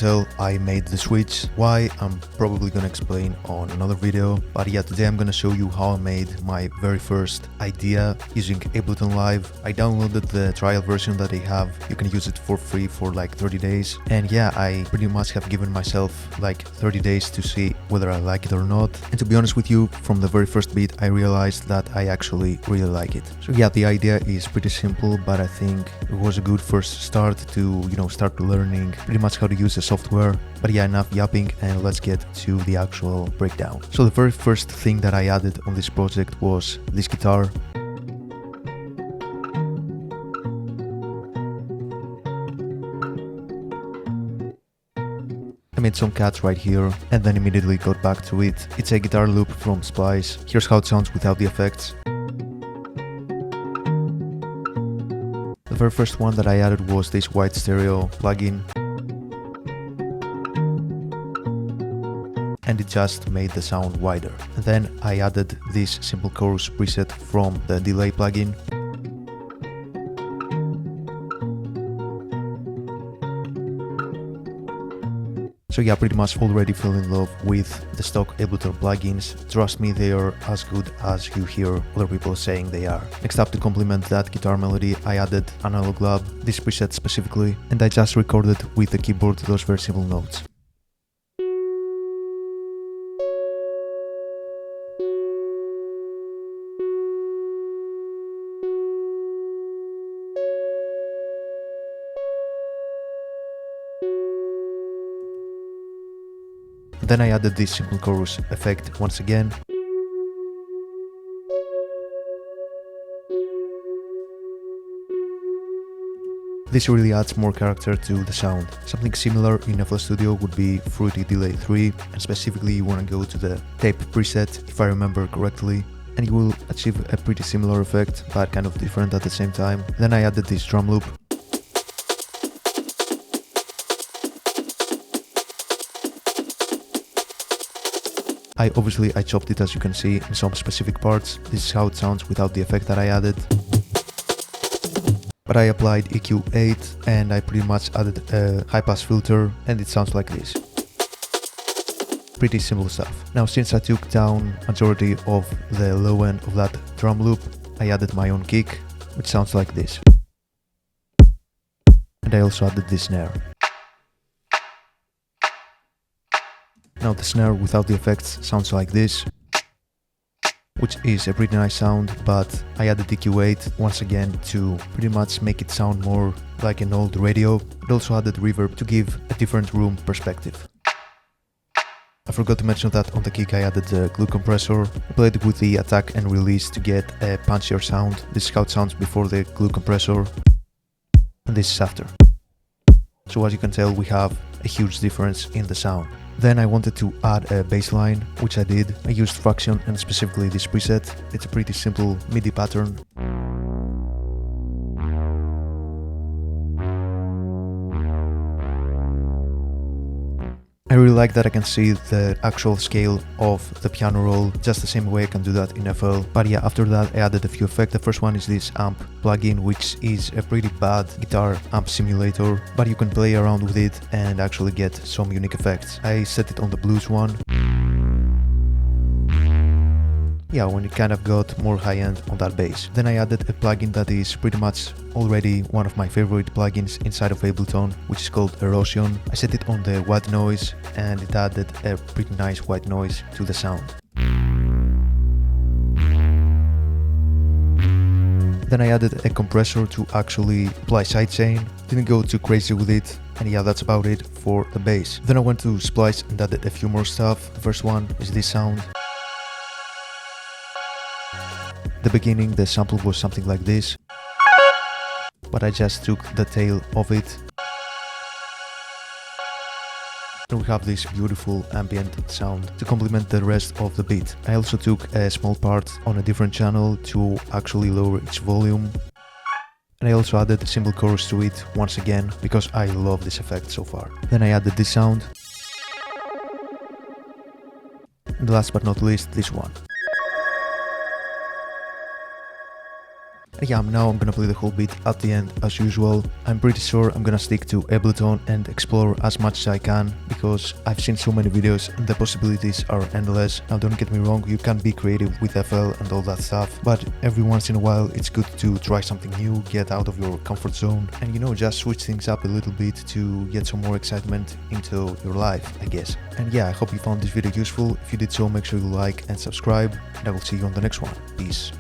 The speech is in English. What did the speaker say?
tell, I made the switch. Why? I'm probably gonna explain on another video, but yeah, today I'm gonna show you how I made my very first idea using Ableton Live. I downloaded the trial version that they have. You can use it for free for like 30 days. And yeah, I pretty much have given myself like 30 days to see whether I like it or not. And to be honest with you, from the very first beat, I realized that I actually really like it. So yeah, the idea is pretty simple, but I think it was a good first start to, start learning pretty much how to use the software. But yeah, enough yapping and let's get to the actual breakdown. So the very first thing that I added on this project was this guitar. I made some cuts right here and then immediately got back to it. It's a guitar loop from Splice. Here's how it sounds without the effects. The very first one that I added was this white stereo plugin. And it just made the sound wider. And then I added this simple chorus preset from the delay plugin. So yeah, pretty much already fell in love with the stock Ableton plugins. Trust me, they are as good as you hear other people saying they are. Next up, to complement that guitar melody, I added Analog Lab, this preset specifically, and I just recorded with the keyboard those very simple notes. Then I added this simple chorus effect once again. This really adds more character to the sound. Something similar in FL Studio would be Fruity Delay 3, and specifically you want to go to the tape preset, if I remember correctly, and you will achieve a pretty similar effect, but kind of different at the same time. Then I added this drum loop. I chopped it, as you can see, in some specific parts. This is how it sounds without the effect that I added. But I applied EQ8 and I pretty much added a high pass filter and it sounds like this. Pretty simple stuff. Now, since I took down majority of the low end of that drum loop, I added my own kick, which sounds like this. And I also added this snare. Now the snare without the effects sounds like this, which is a pretty nice sound, but I added EQ8 once again to pretty much make it sound more like an old radio. It also added reverb to give a different room perspective. I forgot to mention that on the kick I added the glue compressor. I played with the attack and release to get a punchier sound. This is how it sounds before the glue compressor, and this is after. So as you can tell, we have a huge difference in the sound. Then I wanted to add a bass line, which I did. I used Fraction and specifically this preset. It's a pretty simple MIDI pattern. I really like that I can see the actual scale of the piano roll just the same way I can do that in FL. But yeah, after that I added a few effects. The first one is this amp plugin, which is a pretty bad guitar amp simulator, but you can play around with it and actually get some unique effects. I set it on the blues one. Yeah, when it kind of got more high-end on that bass. Then I added a plugin that is pretty much already one of my favorite plugins inside of Ableton, which is called Erosion. I set it on the white noise and it added a pretty nice white noise to the sound. Then I added a compressor to actually apply sidechain. Didn't go too crazy with it, and yeah, that's about it for the bass. Then I went to Splice and added a few more stuff. The first one is this sound. The beginning, the sample was something like this, but I just took the tail of it. And we have this beautiful ambient sound to complement the rest of the beat. I also took a small part on a different channel to actually lower its volume. And I also added a simple chorus to it once again, because I love this effect so far. Then I added this sound. And last but not least, this one. And yeah, now I'm gonna play the whole beat at the end as usual. I'm pretty sure I'm gonna stick to Ableton and explore as much as I can, because I've seen so many videos and the possibilities are endless. Now don't get me wrong, you can be creative with FL and all that stuff, but every once in a while it's good to try something new, get out of your comfort zone, and you know, just switch things up a little bit to get some more excitement into your life, I guess. And yeah, I hope you found this video useful. If you did so, make sure you like and subscribe, and I will see you on the next one. Peace.